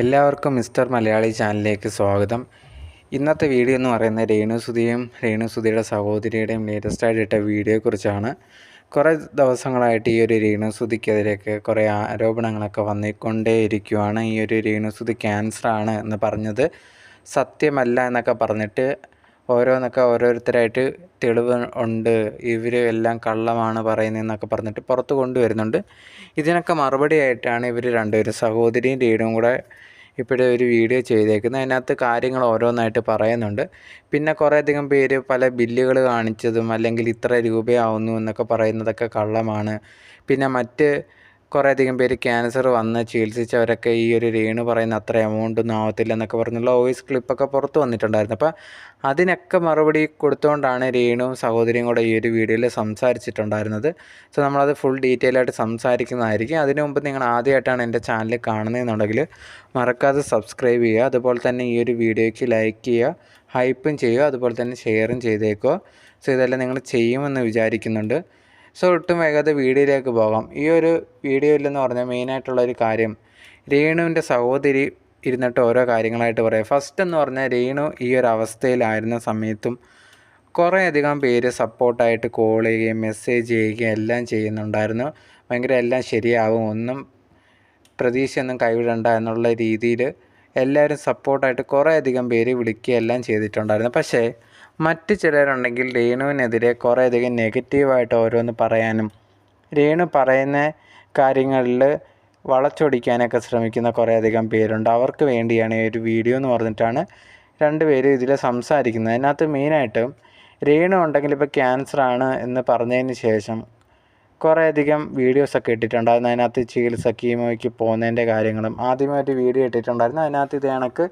എല്ലാവർക്കും മിസ്റ്റർ മലയാളി ചാനലിലേക്ക് സ്വാഗതം. ഇന്നത്തെ വീഡിയോ എന്ന് പറയുന്നത് രേണുസുധിയുടെ സഹോദരിയുടെയും ലേറ്റസ്റ്റായിട്ട് ഇട്ട വീഡിയോയെക്കുറിച്ചാണ്. കുറേ ദിവസങ്ങളായിട്ട് ഈ ഒരു രേണുസുധിക്കെതിരെയൊക്കെ കുറേ ആരോപണങ്ങളൊക്കെ വന്നുകൊണ്ടേയിരിക്കുകയാണ്. ഈ ഒരു രേണുസുധി ക്യാൻസറാണ് എന്ന് പറഞ്ഞത് സത്യമല്ല എന്നൊക്കെ പറഞ്ഞിട്ട് ഓരോരുത്തരായിട്ട് തെളിവ് ഉണ്ട്, ഇവർ എല്ലാം കള്ളമാണ് പറയുന്നതെന്നൊക്കെ പറഞ്ഞിട്ട് പുറത്ത് കൊണ്ടുവരുന്നുണ്ട്. ഇതിനൊക്കെ മറുപടിയായിട്ടാണ് ഇവർ രണ്ടുപേരും സഹോദരിയും രേണുവും കൂടെ ഇപ്പോഴേ ഒരു വീഡിയോ ചെയ്തേക്കുന്നത്. അതിനകത്ത് കാര്യങ്ങൾ ഓരോന്നായിട്ട് പറയുന്നുണ്ട്. പിന്നെ കുറേയധികം പേര് പല ബില്ലുകൾ കാണിച്ചതും അല്ലെങ്കിൽ ഇത്ര രൂപയാവുന്നു എന്നൊക്കെ പറയുന്നതൊക്കെ കള്ളമാണ്. പിന്നെ കുറേയധികം പേര് ക്യാൻസർ വന്ന് ചികിത്സിച്ചവരൊക്കെ ഈ ഒരു രേണു പറയുന്ന അത്ര എമൗണ്ടൊന്നും ആവത്തില്ല എന്നൊക്കെ പറഞ്ഞുള്ള വോയിസ് ക്ലിപ്പൊക്കെ പുറത്ത് വന്നിട്ടുണ്ടായിരുന്നു. അപ്പോൾ അതിനൊക്കെ മറുപടി കൊടുത്തുകൊണ്ടാണ് രേണുവും സഹോദരിയും കൂടെ ഈ ഒരു വീഡിയോയിൽ സംസാരിച്ചിട്ടുണ്ടായിരുന്നത്. സോ നമ്മളത് ഫുൾ ഡീറ്റെയിൽ ആയിട്ട് സംസാരിക്കുന്നതായിരിക്കും. അതിനു മുമ്പ് നിങ്ങൾ ആദ്യമായിട്ടാണ് എൻ്റെ ചാനൽ കാണുന്നതെന്നുണ്ടെങ്കിൽ മറക്കാതെ സബ്സ്ക്രൈബ് ചെയ്യുക. അതുപോലെ തന്നെ ഈ ഒരു വീഡിയോയ്ക്ക് ലൈക്ക് ചെയ്യുക, ഹൈപ്പും ചെയ്യുക, അതുപോലെ തന്നെ ഷെയറും ചെയ്തേക്കുക. സോ ഇതെല്ലാം നിങ്ങൾ ചെയ്യുമെന്ന് വിചാരിക്കുന്നുണ്ട്. സോ ഒട്ടും വൈകാതെ വീഡിയോയിലേക്ക് പോകാം. ഈ ഒരു വീഡിയോയിലെന്ന് പറഞ്ഞാൽ മെയിനായിട്ടുള്ളൊരു കാര്യം, രേണുവിൻ്റെ സഹോദരി ഇരുന്നിട്ട് ഓരോ കാര്യങ്ങളായിട്ട് പറയാം. ഫസ്റ്റ് എന്ന് പറഞ്ഞാൽ രേണു ഈ ഒരു അവസ്ഥയിലായിരുന്ന സമയത്തും കുറേയധികം പേര് സപ്പോർട്ടായിട്ട് കോൾ ചെയ്യുകയും മെസ്സേജ് ചെയ്യുകയും എല്ലാം ചെയ്യുന്നുണ്ടായിരുന്നു. ഭയങ്കര എല്ലാം ശരിയാവും, ഒന്നും പ്രതീക്ഷയൊന്നും കൈവിടണ്ട എന്നുള്ള രീതിയിൽ എല്ലാവരും സപ്പോർട്ടായിട്ട് കുറേയധികം പേര് വിളിക്കുകയെല്ലാം ചെയ്തിട്ടുണ്ടായിരുന്നു. പക്ഷേ മറ്റ് ചിലരുണ്ടെങ്കിൽ രേണുവിനെതിരെ കുറേയധികം നെഗറ്റീവായിട്ട് ഓരോന്ന് പറയാനും രേണു പറയുന്ന കാര്യങ്ങളിൽ വളച്ചൊടിക്കാനൊക്കെ ശ്രമിക്കുന്ന കുറേയധികം പേരുണ്ട്. അവർക്ക് വേണ്ടിയാണ് ഈ ഒരു വീഡിയോ എന്ന് പറഞ്ഞിട്ടാണ് രണ്ടുപേരും ഇതിൽ സംസാരിക്കുന്നത്. അതിനകത്ത് മെയിനായിട്ടും രേണു ഉണ്ടെങ്കിൽ ഇപ്പോൾ ക്യാൻസറാണ് എന്ന് പറഞ്ഞതിന് ശേഷം കുറേയധികം വീഡിയോസൊക്കെ ഇട്ടിട്ടുണ്ടായിരുന്നു. അതിനകത്ത് ചികിത്സ കീമോയ്ക്ക് പോകുന്നതിൻ്റെ കാര്യങ്ങളും ആദ്യമേ ഒരു വീഡിയോ ഇട്ടിട്ടുണ്ടായിരുന്നു. അതിനകത്ത് ഇത് കണക്ക്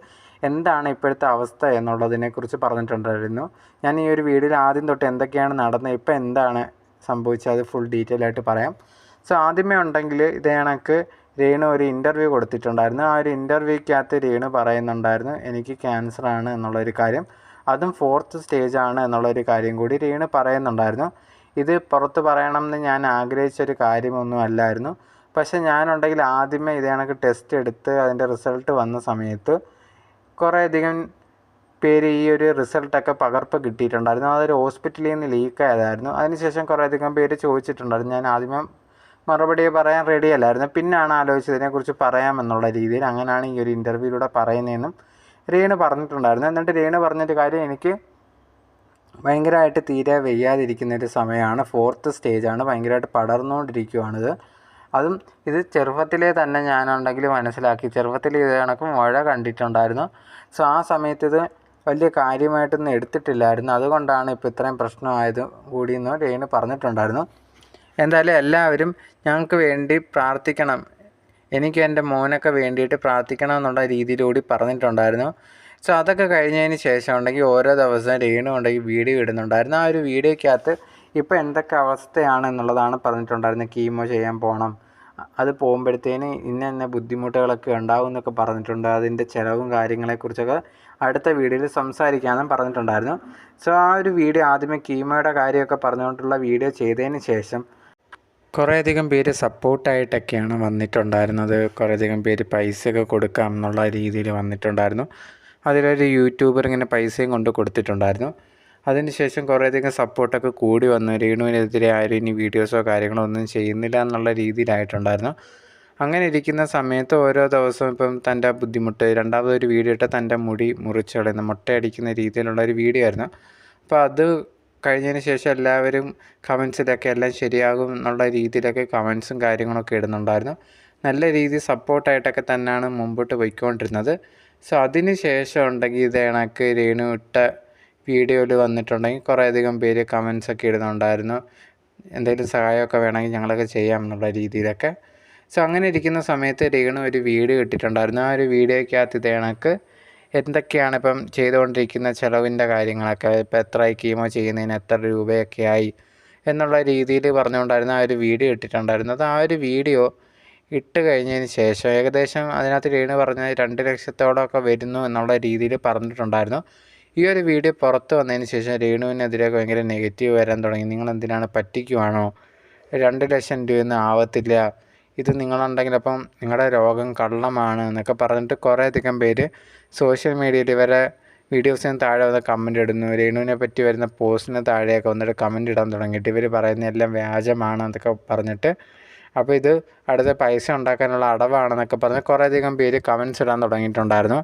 എന്താണ് ഇപ്പോഴത്തെ അവസ്ഥ എന്നുള്ളതിനെക്കുറിച്ച് പറഞ്ഞിട്ടുണ്ടായിരുന്നു. ഞാൻ ഈ ഒരു വീഡിയോയിൽ ആദ്യം തൊട്ട് എന്തൊക്കെയാണ് നടന്നത്, ഇപ്പോൾ എന്താണ് സംഭവിച്ചത്, അത് ഫുൾ ഡീറ്റെയിൽ ആയിട്ട് പറയാം. സോ ആദ്യമേ ഉണ്ടെങ്കിൽ ഇത് കണക്ക് രേണു ഒരു ഇൻ്റർവ്യൂ കൊടുത്തിട്ടുണ്ടായിരുന്നു. ആ ഒരു ഇൻ്റർവ്യൂക്കകത്ത് രേണു പറയുന്നുണ്ടായിരുന്നു എനിക്ക് ക്യാൻസറാണ് എന്നുള്ളൊരു കാര്യം, അതും 4th സ്റ്റേജാണ് എന്നുള്ളൊരു കാര്യം കൂടി രേണു പറയുന്നുണ്ടായിരുന്നു. ഇത് പുറത്ത് പറയണം എന്ന് ഞാൻ ആഗ്രഹിച്ചൊരു കാര്യമൊന്നും അല്ലായിരുന്നു. പക്ഷേ ഞാനുണ്ടെങ്കിൽ ആദ്യമേ ഇത് കണക്ക് ടെസ്റ്റ് എടുത്ത് അതിൻ്റെ റിസൾട്ട് വന്ന സമയത്ത് കുറേയധികം പേര് ഈ ഒരു റിസൾട്ടൊക്കെ പകർപ്പ് കിട്ടിയിട്ടുണ്ടായിരുന്നു. അതൊരു ഹോസ്പിറ്റലിൽ നിന്ന് ലീക്കായതായിരുന്നു. അതിനുശേഷം കുറേയധികം പേര് ചോദിച്ചിട്ടുണ്ടായിരുന്നു. ഞാൻ ആദ്യമേ മറുപടി പറയാൻ റെഡി അല്ലായിരുന്നു. പിന്നാണ് ആലോചിച്ചത് ഇതിനെക്കുറിച്ച് പറയാമെന്നുള്ള രീതിയിൽ. അങ്ങനെയാണ് ഈ ഒരു ഇൻ്റർവ്യൂയിലൂടെ പറയുന്നതെന്നും രേണു പറഞ്ഞിട്ടുണ്ടായിരുന്നു. എന്നിട്ട് രേണു പറഞ്ഞൊരു കാര്യം, എനിക്ക് ഭയങ്കരമായിട്ട് തീരെ വയ്യാതിരിക്കുന്നൊരു സമയമാണ്, 4th സ്റ്റേജാണ്, ഭയങ്കരമായിട്ട് പടർന്നുകൊണ്ടിരിക്കുകയാണിത്. അതും ഇത് ചെറുപ്പത്തിലേ തന്നെ ഞാനുണ്ടെങ്കിൽ മനസ്സിലാക്കി, ചെറുപ്പത്തിൽ ഇത് കണക്ക് മുഴ കണ്ടിട്ടുണ്ടായിരുന്നു. സോ ആ സമയത്ത് ഇത് വലിയ കാര്യമായിട്ടൊന്നും എടുത്തിട്ടില്ലായിരുന്നു. അതുകൊണ്ടാണ് ഇപ്പോൾ ഇത്രയും പ്രശ്നമായത് കൂടിയെന്ന് രേണു പറഞ്ഞിട്ടുണ്ടായിരുന്നു. എന്തായാലും എല്ലാവരും ഞങ്ങൾക്ക് വേണ്ടി പ്രാർത്ഥിക്കണം, എനിക്ക് എൻ്റെ മോനൊക്കെ വേണ്ടിയിട്ട് പ്രാർത്ഥിക്കണം എന്നുള്ള രീതിയിലൂടി പറഞ്ഞിട്ടുണ്ടായിരുന്നു. സോ അതൊക്കെ കഴിഞ്ഞതിന് ശേഷം ഉണ്ടെങ്കിൽ ഓരോ ദിവസവും രേണു ഉണ്ടെങ്കിൽ വീഡിയോ ഇടുന്നുണ്ടായിരുന്നു. ആ ഒരു വീഡിയോയ്ക്കകത്ത് ഇപ്പോൾ എന്തൊക്കെ അവസ്ഥയാണെന്നുള്ളതാണ് പറഞ്ഞിട്ടുണ്ടായിരുന്നത്. കീമോ ചെയ്യാൻ പോകണം, അത് പോകുമ്പോഴത്തേന് ഇന്ന ബുദ്ധിമുട്ടുകളൊക്കെ ഉണ്ടാവും എന്നൊക്കെ പറഞ്ഞിട്ടുണ്ട്. അതിൻ്റെ ചിലവും കാര്യങ്ങളെക്കുറിച്ചൊക്കെ അടുത്ത വീഡിയോയിൽ സംസാരിക്കാമെന്നും പറഞ്ഞിട്ടുണ്ടായിരുന്നു. സോ ആ ഒരു വീഡിയോ ആദ്യമേ കീമോയുടെ കാര്യമൊക്കെ പറഞ്ഞുകൊണ്ടുള്ള വീഡിയോ ചെയ്തതിന് ശേഷം കുറേയധികം പേര് സപ്പോർട്ടായിട്ടൊക്കെയാണ് വന്നിട്ടുണ്ടായിരുന്നത്. കുറേയധികം പേര് പൈസയൊക്കെ കൊടുക്കാം എന്നുള്ള രീതിയിൽ വന്നിട്ടുണ്ടായിരുന്നു. അതിലൊരു യൂട്യൂബർ ഇങ്ങനെ പൈസയും കൊണ്ട് കൊടുത്തിട്ടുണ്ടായിരുന്നു. അതിനുശേഷം കുറേയധികം സപ്പോർട്ടൊക്കെ കൂടി വന്നു. രേണുവിനെതിരെ ആരും ഇനി വീഡിയോസോ കാര്യങ്ങളോ ഒന്നും ചെയ്യുന്നില്ല എന്നുള്ള രീതിയിലായിട്ടുണ്ടായിരുന്നു. അങ്ങനെ ഇരിക്കുന്ന സമയത്ത് ഓരോ ദിവസവും ഇപ്പം തൻ്റെ ബുദ്ധിമുട്ട്, രണ്ടാമതൊരു വീഡിയോ ഇട്ട് തൻ്റെ മുടി മുറിച്ച് കളയുന്ന മുട്ടയടിക്കുന്ന രീതിയിലുള്ളൊരു വീഡിയോ ആയിരുന്നു. അപ്പോൾ അത് കഴിഞ്ഞതിന് ശേഷം എല്ലാവരും കമൻസിലൊക്കെ എല്ലാം ശരിയാകും എന്നുള്ള രീതിയിലൊക്കെ കമൻസും കാര്യങ്ങളൊക്കെ ഇടുന്നുണ്ടായിരുന്നു. നല്ല രീതിയിൽ സപ്പോർട്ടായിട്ടൊക്കെ തന്നെയാണ് മുമ്പോട്ട് പോയിക്കൊണ്ടിരുന്നത്. സോ അതിന് ശേഷം ഉണ്ടെങ്കിൽ ഇത് കണക്ക് രേണു ഇട്ട വീഡിയോയിൽ വന്നിട്ടുണ്ടെങ്കിൽ കുറേയധികം പേര് കമൻസൊക്കെ ഇടുന്നുണ്ടായിരുന്നു. എന്തെങ്കിലും സഹായമൊക്കെ വേണമെങ്കിൽ ഞങ്ങളൊക്കെ ചെയ്യാം എന്നുള്ള രീതിയിലൊക്കെ. സോ അങ്ങനെ ഇരിക്കുന്ന സമയത്ത് രേണു ഒരു വീഡിയോ ഇട്ടിട്ടുണ്ടായിരുന്നു. ആ ഒരു വീഡിയോയ്ക്കകത്ത് ഇത് കണക്ക് എന്തൊക്കെയാണ് ഇപ്പം ചെയ്തുകൊണ്ടിരിക്കുന്ന ചിലവിൻ്റെ കാര്യങ്ങളൊക്കെ, ഇപ്പോൾ എത്രയായി കീമോ ചെയ്യുന്നതിന് എത്ര രൂപയൊക്കെ ആയി എന്നുള്ള രീതിയിൽ പറഞ്ഞുകൊണ്ടായിരുന്നു ആ ഒരു വീഡിയോ ഇട്ടിട്ടുണ്ടായിരുന്നത്. ആ ഒരു വീഡിയോ ഇട്ട് കഴിഞ്ഞതിന് ശേഷം ഏകദേശം അതിനകത്ത് രേണു പറഞ്ഞത് 2 ലക്ഷത്തോളമൊക്കെ വരുന്നു എന്നുള്ള രീതിയിൽ പറഞ്ഞിട്ടുണ്ടായിരുന്നു. ഈ ഒരു വീഡിയോ പുറത്ത് വന്നതിന് ശേഷം രേണുവിനെതിരെ ഭയങ്കര നെഗറ്റീവ് വരാൻ തുടങ്ങി. നിങ്ങളെന്തിനാണ്, പറ്റിക്കുവാണോ, 2 ലക്ഷം രൂപയൊന്നും ആവത്തില്ല, ഇത് നിങ്ങളുണ്ടെങ്കിൽ അപ്പം നിങ്ങളുടെ രോഗം കള്ളമാണ് എന്നൊക്കെ പറഞ്ഞിട്ട് കുറേയധികം പേര് സോഷ്യൽ മീഡിയയിൽ ഇവരെ വീഡിയോസിന് താഴെ വന്ന് കമൻ്റ് ഇടുന്നു. രേണുവിനെ പറ്റി വരുന്ന പോസ്റ്റിന് താഴെയൊക്കെ വന്നിട്ട് കമൻ്റ് ഇടാൻ തുടങ്ങിയിട്ട് ഇവർ പറയുന്ന എല്ലാം വ്യാജമാണ് എന്നൊക്കെ പറഞ്ഞിട്ട്, അപ്പോൾ ഇത് അടുത്ത പൈസ ഉണ്ടാക്കാനുള്ള അടവാണെന്നൊക്കെ പറഞ്ഞ് കുറേയധികം പേര് കമൻറ്റ്സ് ഇടാൻ തുടങ്ങിയിട്ടുണ്ടായിരുന്നു.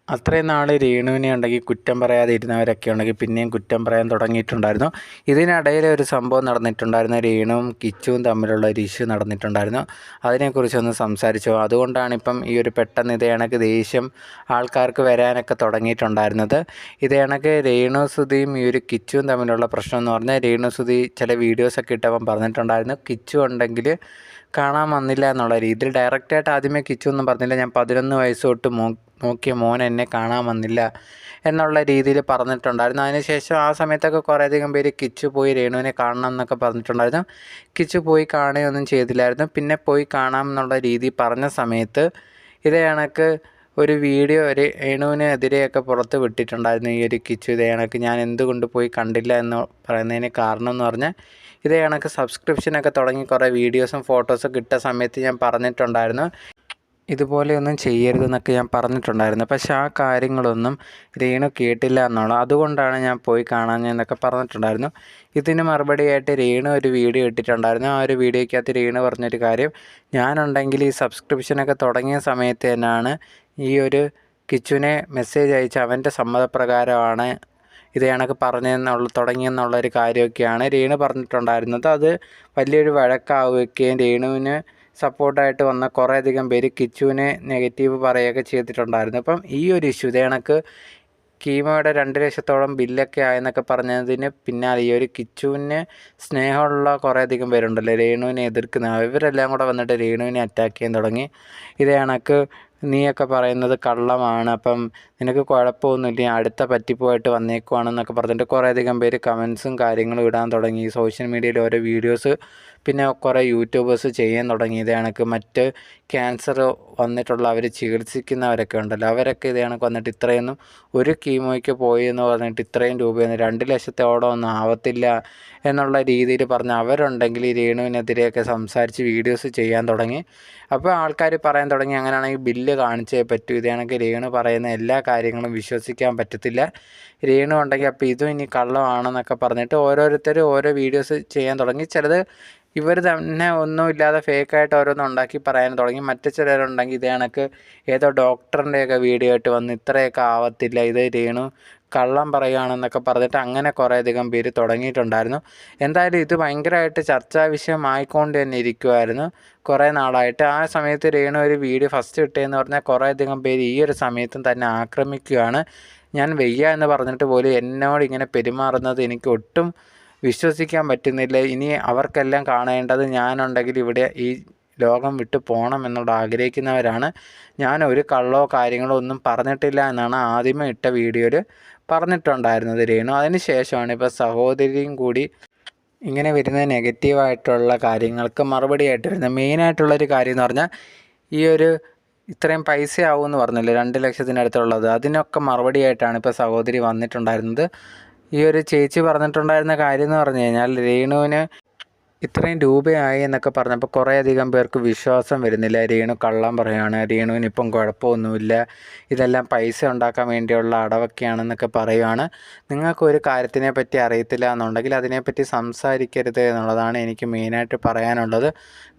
അത്രയും നാൾ രേണുവിനെ ഉണ്ടെങ്കിൽ കുറ്റം പറയാതെ ഇരുന്നവരൊക്കെ ഉണ്ടെങ്കിൽ പിന്നെയും കുറ്റം പറയാൻ തുടങ്ങിയിട്ടുണ്ടായിരുന്നു. ഇതിനിടയിൽ ഒരു സംഭവം നടന്നിട്ടുണ്ടായിരുന്നു. രേണുവും കിച്ചുവും തമ്മിലുള്ള ഒരു ഇഷ്യൂ നടന്നിട്ടുണ്ടായിരുന്നു. അതിനെക്കുറിച്ചൊന്ന് സംസാരിച്ചു. അതുകൊണ്ടാണ് ഇപ്പം ഈ ഒരു പെട്ടെന്ന് ഇതേ കണക്ക് ദേഷ്യം ആൾക്കാർക്ക് വരാനൊക്കെ തുടങ്ങിയിട്ടുണ്ടായിരുന്നത്. ഇതേ കണക്ക് രേണു സുധിയും ഈ ഒരു കിച്ചുവും തമ്മിലുള്ള പ്രശ്നം എന്ന് പറഞ്ഞാൽ, രേണു സുധി ചില വീഡിയോസൊക്കെ ഇട്ടവൻ പറഞ്ഞിട്ടുണ്ടായിരുന്നു കിച്ചു ഉണ്ടെങ്കിൽ കാണാൻ വന്നില്ല എന്നുള്ള രീതിയിൽ. ഡയറക്റ്റായിട്ട് ആദ്യമേ കിച്ചു ഒന്നും പറഞ്ഞില്ല, ഞാൻ 11 വയസ്സ് തൊട്ട് നോക്കിയ മോൻ എന്നെ കാണാൻ വന്നില്ല എന്നുള്ള രീതിയിൽ പറഞ്ഞിട്ടുണ്ടായിരുന്നു. അതിനുശേഷം ആ സമയത്തൊക്കെ കുറേയധികം പേര് കിച്ചു പോയി രേണുവിനെ കാണണം എന്നൊക്കെ പറഞ്ഞിട്ടുണ്ടായിരുന്നു. കിച്ചു പോയി കാണുകയൊന്നും ചെയ്തില്ലായിരുന്നു. പിന്നെ പോയി കാണാം എന്നുള്ള രീതി പറഞ്ഞ സമയത്ത് ഇതേ കണക്ക് ഒരു വീഡിയോ രേണുവിനെതിരെയൊക്കെ പുറത്ത് വിട്ടിട്ടുണ്ടായിരുന്നു ഈ ഒരു കിച്ചു. ഇതേ കണക്ക് ഞാൻ എന്തുകൊണ്ട് പോയി കണ്ടില്ല എന്ന് പറയുന്നതിന് കാരണം എന്ന് പറഞ്ഞാൽ, ഇതേ കണക്ക് സബ്സ്ക്രിപ്ഷനൊക്കെ തുടങ്ങി കുറേ വീഡിയോസും ഫോട്ടോസൊക്കെ ഇട്ട സമയത്ത് ഞാൻ പറഞ്ഞിട്ടുണ്ടായിരുന്നു ഇതുപോലെയൊന്നും ചെയ്യരുതെന്നൊക്കെ ഞാൻ പറഞ്ഞിട്ടുണ്ടായിരുന്നു. പക്ഷേ ആ കാര്യങ്ങളൊന്നും രേണു കേട്ടില്ല എന്നുള്ളത്. അതുകൊണ്ടാണ് ഞാൻ പോയി കാണാഞ്ഞെന്നൊക്കെ പറഞ്ഞിട്ടുണ്ടായിരുന്നു. ഇതിന് മറുപടിയായിട്ട് രേണു ഒരു വീഡിയോ ഇട്ടിട്ടുണ്ടായിരുന്നു. ആ ഒരു വീഡിയോയ്ക്കകത്ത് രേണു പറഞ്ഞൊരു കാര്യം, ഞാനുണ്ടെങ്കിൽ ഈ സബ്സ്ക്രിപ്ഷനൊക്കെ തുടങ്ങിയ സമയത്ത് തന്നെയാണ് ഈ ഒരു കിച്ചുവിനെ മെസ്സേജ് അയച്ച് അവൻ്റെ സമ്മതപ്രകാരമാണ് ഇത് കണക്ക് തുടങ്ങിയെന്നുള്ളൊരു കാര്യമൊക്കെയാണ് രേണു പറഞ്ഞിട്ടുണ്ടായിരുന്നത്. അത് വലിയൊരു വഴക്കാവുകയും രേണുവിന് സപ്പോർട്ടായിട്ട് വന്ന കുറേയധികം പേര് കിച്ചുവിനെ നെഗറ്റീവ് പറയുകയൊക്കെ ചെയ്തിട്ടുണ്ടായിരുന്നു. അപ്പം ഈ ഒരു ഇഷ്യൂ ഇതേ കണക്ക് കീമോയുടെ 2 ലക്ഷത്തോളം ബില്ലൊക്കെ ആയെന്നൊക്കെ പറഞ്ഞതിന് പിന്നാലെ ഈ ഒരു കിച്ചുവിന് സ്നേഹമുള്ള കുറേയധികം പേരുണ്ടല്ലോ രേണുവിനെ എതിർക്കുന്ന, ഇവരെല്ലാം കൂടെ വന്നിട്ട് രേണുവിനെ അറ്റാക്ക് ചെയ്യാൻ തുടങ്ങി. ഇതേ കണക്ക് നീയൊക്കെ പറയുന്നത് കള്ളമാണ്, അപ്പം നിനക്ക് കുഴപ്പമൊന്നുമില്ല, അടുത്ത പറ്റിപ്പോയിട്ട് വന്നേക്കുവാണെന്നൊക്കെ പറഞ്ഞിട്ട് കുറേയധികം പേര് കമൻസും കാര്യങ്ങളും ഇടാൻ തുടങ്ങി. സോഷ്യൽ മീഡിയയിൽ ഓരോ വീഡിയോസ് പിന്നെ കുറേ യൂട്യൂബേഴ്സ് ചെയ്യാൻ തുടങ്ങി. ഇതേ കണക്ക് മറ്റ് ക്യാൻസർ വന്നിട്ടുള്ള അവർ ചികിത്സിക്കുന്നവരൊക്കെ ഉണ്ടല്ലോ, അവരൊക്കെ ഇതേ കണക്ക് വന്നിട്ട് ഇത്രയൊന്നും ഒരു കീമോയ്ക്ക് പോയി എന്ന് പറഞ്ഞിട്ട് ഇത്രയും രൂപയൊന്നും 2 ലക്ഷത്തോളം ഒന്നും ആവത്തില്ല എന്നുള്ള രീതിയിൽ പറഞ്ഞ് അവരുണ്ടെങ്കിൽ ഈ രേണുവിനെതിരെയൊക്കെ സംസാരിച്ച് വീഡിയോസ് ചെയ്യാൻ തുടങ്ങി. അപ്പോൾ ആൾക്കാർ പറയാൻ തുടങ്ങി അങ്ങനെയാണെങ്കിൽ ബില്ല് കാണിച്ചേ പറ്റൂ, ഇതേ കണക്ക് രേണു പറയുന്ന എല്ലാ കാര്യങ്ങളും വിശ്വസിക്കാൻ പറ്റത്തില്ല, രേണു ഉണ്ടെങ്കിൽ അപ്പോൾ ഇതും ഇനി കള്ളമാണെന്നൊക്കെ പറഞ്ഞിട്ട് ഓരോരുത്തരും ഓരോ വീഡിയോസ് ചെയ്യാൻ തുടങ്ങി. ചിലത് ഇവർ തന്നെ ഒന്നുമില്ലാതെ ഫേക്കായിട്ട് ഓരോന്നും ഉണ്ടാക്കി പറയാൻ തുടങ്ങി. മറ്റു ചിലരുണ്ടെങ്കിൽ ഇതേ കണക്ക് ഏതോ ഡോക്ടറിൻ്റെയൊക്കെ വീഡിയോ ആയിട്ട് വന്ന് ഇത്രയൊക്കെ ആവത്തില്ല, ഇത് രേണു കള്ളം പറയുകയാണെന്നൊക്കെ പറഞ്ഞിട്ട് അങ്ങനെ കുറേയധികം പേര് തുടങ്ങിയിട്ടുണ്ടായിരുന്നു. എന്തായാലും ഇത് ഭയങ്കരമായിട്ട് ചർച്ചാ വിഷയമായിക്കൊണ്ട് തന്നെ ഇരിക്കുമായിരുന്നു കുറേ നാളായിട്ട്. ആ സമയത്ത് രേണു ഒരു വീഡിയോ ഫസ്റ്റ് ഇട്ടതെന്ന് പറഞ്ഞാൽ കുറേയധികം പേര് ഈ ഒരു സമയത്തും തന്നെ ആക്രമിക്കുകയാണ്. ഞാൻ വയ്യ എന്ന് പറഞ്ഞിട്ട് പോലും എന്നോട് ഇങ്ങനെ പെരുമാറുന്നത് എനിക്ക് ഒട്ടും വിശ്വസിക്കാൻ പറ്റുന്നില്ല, ഇനി അവർക്കെല്ലാം കാണേണ്ടത് ഞാനുണ്ടെങ്കിൽ ഇവിടെ ഈ ലോകം വിട്ടു പോകണം എന്നുള്ള ആഗ്രഹിക്കുന്നവരാണ്, ഞാൻ ഒരു കള്ളോ കാര്യങ്ങളോ ഒന്നും പറഞ്ഞിട്ടില്ല എന്നാണ് ആദ്യമേ ഇട്ട വീഡിയോയിൽ പറഞ്ഞിട്ടുണ്ടായിരുന്നത് രേണു. അതിന് ശേഷമാണ് ഇപ്പോൾ സഹോദരിയും കൂടി ഇങ്ങനെ വരുന്ന നെഗറ്റീവായിട്ടുള്ള കാര്യങ്ങൾക്ക് മറുപടിയായിട്ട് വരുന്നത്. മെയിനായിട്ടുള്ളൊരു കാര്യം എന്ന് പറഞ്ഞാൽ ഈ ഒരു ഇത്രയും പൈസ ആവുമെന്ന് പറഞ്ഞില്ലേ 2 ലക്ഷത്തിനടുത്തുള്ളത്, അതിനൊക്കെ മറുപടിയായിട്ടാണ് ഇപ്പോൾ സഹോദരി വന്നിട്ടുണ്ടായിരുന്നത്. ഈ ഒരു ചേച്ചി പറഞ്ഞിട്ടുണ്ടായിരുന്ന കാര്യം എന്ന് പറഞ്ഞു കഴിഞ്ഞാൽ, രേണുവിന് ഇത്രയും രൂപയായി എന്നൊക്കെ പറഞ്ഞപ്പോൾ കുറേയധികം പേർക്ക് വിശ്വാസം വരുന്നില്ല. രേണു കള്ളം പറയുകയാണ്, രേണുവിന് ഇപ്പം കുഴപ്പമൊന്നുമില്ല, ഇതെല്ലാം പൈസ ഉണ്ടാക്കാൻ വേണ്ടിയുള്ള അടവൊക്കെയാണെന്നൊക്കെ പറയുകയാണ്. നിങ്ങൾക്കൊരു കാര്യത്തിനെ പറ്റി അറിയത്തില്ല എന്നുണ്ടെങ്കിൽ അതിനെപ്പറ്റി സംസാരിക്കരുത് എന്നുള്ളതാണ് എനിക്ക് മെയിനായിട്ട് പറയാനുള്ളത്.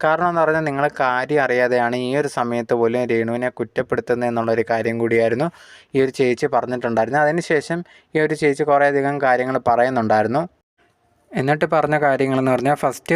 കാരണം എന്ന് പറഞ്ഞാൽ നിങ്ങൾ കാര്യം അറിയാതെയാണ് ഈ ഒരു സമയത്ത് പോലും രേണുവിനെ കുറ്റപ്പെടുത്തുന്നത് എന്നുള്ളൊരു കാര്യം കൂടിയായിരുന്നു ഈ ഒരു ചേച്ചി പറഞ്ഞിട്ടുണ്ടായിരുന്നു. അതിനുശേഷം ഈ ഒരു ചേച്ചി കുറേയധികം കാര്യങ്ങൾ പറയുന്നുണ്ടായിരുന്നു. എന്നിട്ട് പറഞ്ഞ കാര്യങ്ങളെന്ന് പറഞ്ഞാൽ, ഫസ്റ്റ്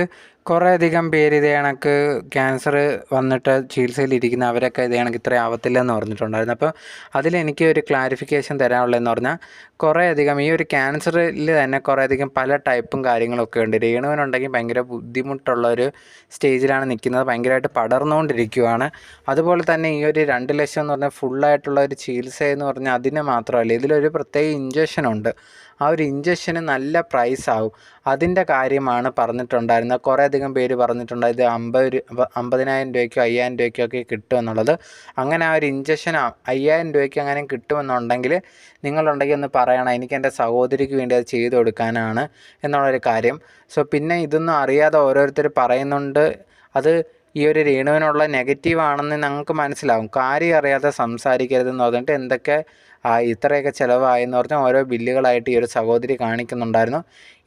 കുറേയധികം പേര് ഇതേ കണക്ക് ക്യാൻസർ വന്നിട്ട് ചികിത്സയിലിരിക്കുന്ന അവരൊക്കെ ഇതേ കണക്ക് ഇത്ര ആവത്തില്ലെന്ന് പറഞ്ഞിട്ടുണ്ടായിരുന്നു. അപ്പോൾ അതിലെനിക്ക് ഒരു ക്ലാരിഫിക്കേഷൻ തരാനുള്ളതെന്ന് പറഞ്ഞാൽ, കുറേയധികം ഈ ഒരു ക്യാൻസറിൽ തന്നെ കുറേയധികം പല ടൈപ്പും കാര്യങ്ങളൊക്കെ ഉണ്ട്. രേണുവിനുണ്ടെങ്കിൽ ഭയങ്കര ബുദ്ധിമുട്ടുള്ളൊരു സ്റ്റേജിലാണ് നിൽക്കുന്നത്, ഭയങ്കരമായിട്ട് പടർന്നുകൊണ്ടിരിക്കുകയാണ്. അതുപോലെ തന്നെ ഈ ഒരു 2 ലക്ഷം എന്ന് പറഞ്ഞാൽ ഫുള്ളായിട്ടുള്ള ഒരു ചികിത്സ എന്ന് പറഞ്ഞാൽ അതിന് മാത്രമല്ല, ഇതിലൊരു പ്രത്യേക ഇഞ്ചക്ഷനുണ്ട്. ആ ഒരു ഇഞ്ചക്ഷന് നല്ല പ്രൈസ് ആവും, അതിൻ്റെ കാര്യമാണ് പറഞ്ഞിട്ടുണ്ടായിരുന്നത്. കുറേയധികം പേര് പറഞ്ഞിട്ടുണ്ട് ഇത് 50,000 രൂപയ്ക്കോ 5,000 രൂപയ്ക്കോ ഒക്കെ കിട്ടുമെന്നുള്ളത്. അങ്ങനെ ആ ഒരു ഇഞ്ചക്ഷൻ 5,000 രൂപയ്ക്ക് അങ്ങനെ കിട്ടുമെന്നുണ്ടെങ്കിൽ നിങ്ങളുണ്ടെങ്കിൽ ഒന്ന് പറയണം, എനിക്ക് എൻ്റെ സഹോദരിക്ക് വേണ്ടി അത് ചെയ്തു കൊടുക്കാനാണ് എന്നുള്ളൊരു കാര്യം. പിന്നെ ഇതൊന്നും അറിയാതെ ഓരോരുത്തർ പറയുന്നുണ്ട്, അത് ഈ ഒരു രേണുവിനുള്ള നെഗറ്റീവാണെന്ന് ഞങ്ങൾക്ക് മനസ്സിലാവും. കാര്യം അറിയാതെ സംസാരിക്കരുതെന്ന് പറഞ്ഞിട്ട് എന്തൊക്കെ ഇത്രയൊക്കെ ചിലവായെന്ന് പറഞ്ഞാൽ ഓരോ ബില്ലുകളായിട്ട് ഈ ഒരു സഹോദരി കാണിക്കുന്നുണ്ടായിരുന്നു.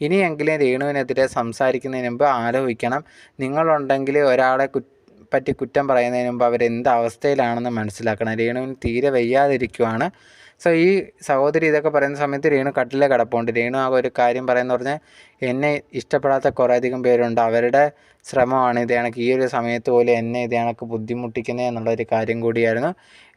ഇനിയെങ്കിലും രേണുവിനെതിരെ സംസാരിക്കുന്നതിന് മുമ്പ് ആലോചിക്കണം. നിങ്ങളുണ്ടെങ്കിൽ ഒരാളെ പറ്റി കുറ്റം പറയുന്നതിന് മുമ്പ് അവരെന്ത് അവസ്ഥയിലാണെന്ന് മനസ്സിലാക്കണം. രേണുവിന് തീരെ വയ്യാതിരിക്കുവാണ്. സോ ഈ സഹോദരി ഇതൊക്കെ പറയുന്ന സമയത്ത് രേണു കട്ടിലെ കിടപ്പുണ്ട്. രേണു ആ ഒരു കാര്യം പറയുന്ന പറഞ്ഞാൽ എന്നെ ഇഷ്ടപ്പെടാത്ത കുറേയധികം പേരുണ്ട്. അവരുടെ ശ്രമമാണ് ഇത് കണക്ക് ഈ ഒരു സമയത്ത് പോലും എന്നെ ഇത് കണക്ക് ബുദ്ധിമുട്ടിക്കുന്നത് എന്നുള്ളൊരു കാര്യം കൂടിയായിരുന്നു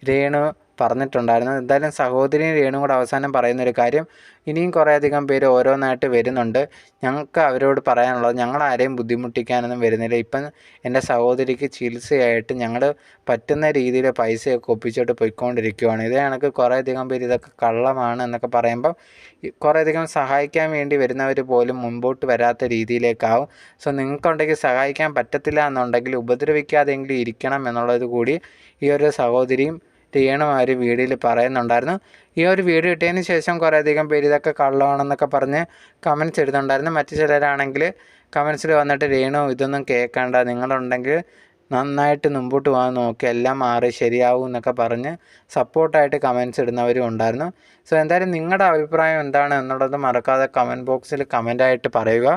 രേണു പറഞ്ഞിട്ടുണ്ടായിരുന്നു. എന്തായാലും സഹോദരിയും രേണുവും കൂടെ അവസാനം പറയുന്നൊരു കാര്യം, ഇനിയും കുറേയധികം പേര് ഓരോന്നായിട്ട് വരുന്നുണ്ട്. ഞങ്ങൾക്ക് അവരോട് പറയാനുള്ളത്, ഞങ്ങളാരെയും ബുദ്ധിമുട്ടിക്കാനൊന്നും വരുന്നില്ല. ഇപ്പം എൻ്റെ സഹോദരിക്ക് ചികിത്സയായിട്ട് ഞങ്ങൾ പറ്റുന്ന രീതിയിൽ പൈസയൊക്കെ ഒപ്പിച്ചിട്ട് പോയിക്കൊണ്ടിരിക്കുകയാണ്. ഇത് കണക്ക് കുറേയധികം പേര് ഇതൊക്കെ കള്ളമാണ് എന്നൊക്കെ പറയുമ്പം കുറേയധികം സഹായിക്കാൻ വേണ്ടി വരുന്നവർ പോലും മുമ്പോട്ട് വരാത്ത രീതിയിലേക്കാവും. സോ നിങ്ങൾക്കുണ്ടെങ്കിൽ സഹായിക്കാൻ പറ്റത്തില്ല എന്നുണ്ടെങ്കിൽ ഉപദ്രവിക്കാതെങ്കിലും ഇരിക്കണം എന്നുള്ളത് കൂടി ഈ ഒരു സഹോദരിയും രേണുവും ആ ഒരു വീഡിയോയിൽ പറയുന്നുണ്ടായിരുന്നു. ഈ ഒരു വീഡിയോ ഇട്ടതിന് ശേഷം കുറേയധികം പേര് ഇതൊക്കെ കള്ളമാണെന്നൊക്കെ പറഞ്ഞ് കമൻറ്റ്സ് ഇടുന്നുണ്ടായിരുന്നു. മറ്റു ചിലരാണെങ്കിൽ കമൻറ്റ്സിൽ വന്നിട്ട് രേണു ഇതൊന്നും കേൾക്കേണ്ട, നിങ്ങളുണ്ടെങ്കിൽ നന്നായിട്ട് മുമ്പോട്ട് പോകാൻ നോക്കി, എല്ലാം മാറി ശരിയാവും എന്നൊക്കെ പറഞ്ഞ് സപ്പോർട്ടായിട്ട് കമൻറ്റ്സ് ഇടുന്നവരും ഉണ്ടായിരുന്നു. സോ എന്തായാലും നിങ്ങളുടെ അഭിപ്രായം എന്താണ് എന്നുള്ളത് മറക്കാതെ കമൻറ്റ് ബോക്സിൽ കമൻറ്റായിട്ട് പറയുക.